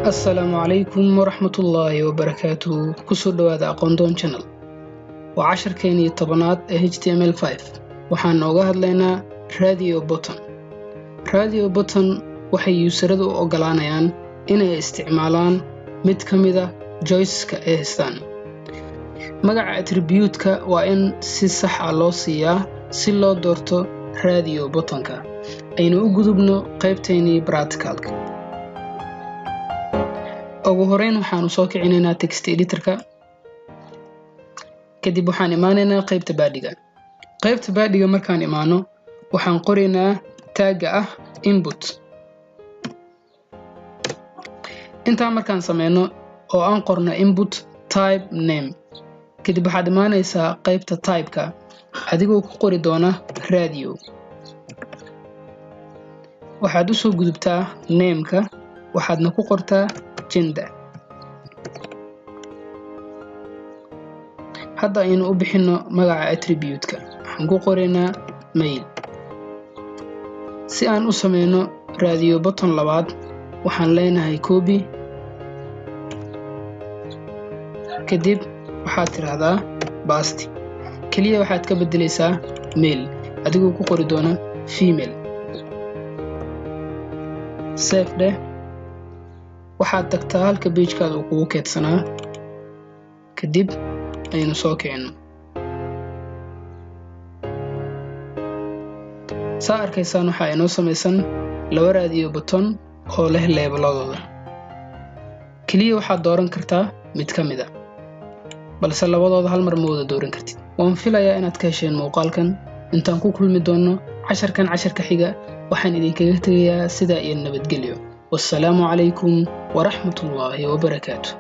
السلام عليكم ورحمة الله وبركاته. كسر دوادا أقوندون channel وعشر كيني طبنات HTML5 وحان نوغاهد لنا راديو بوتن. راديو بوتن وحي يسردو أوغلانيان إنه استعمالان مid كميدا جويسكا إهستان مقع اتريبيوتكا وإن سي صح لو سياه سي لو دورتو راديو بوتنكا أينو أقودبنو قيبتيني براتيكالك. ugu horeyn waxaan soo kicinaynaa text editor-ka kadib waxaan imaanaynaa qaybta baadhiga markaan imaano waxaan qoraynaa tagga ah input inta markaan sameeyno oo aan qorno input type name kadib waxaad imaanaysaa qaybta type-ka adigoo ku qori doona radio waxaad u soo gudubtaa name-ka waxaadna ku qortaa gender. hadda aynu u bixino magaca attribute-ka waxaan ku qoraynaa mail. si aan u sameeyno radio button labaad waxaan leenahay copy kadib waxaad tiraahdaa paste kaliya waxaad ka bedelaysaa mail adigoo ku qori doona female. save de waxaad tagtaa halka page-kaada uu kugu keedsanaa kadib aynu soo kicino saa arkaysaan waxaa inoo samaysan laba radio button oo leh leebaladooda kaliya waxaad dooran kartaa mid ka mid ah balse labadooda hal mar ma wada dooran kartid. waan filayaa inaad ka hesheen muuqaalkan intaan ku kulmi doono casharka xiga waxaan idinkaga tegayaa sidaa iyo nabadgelyo. والسلام عليكم ورحمة الله وبركاته.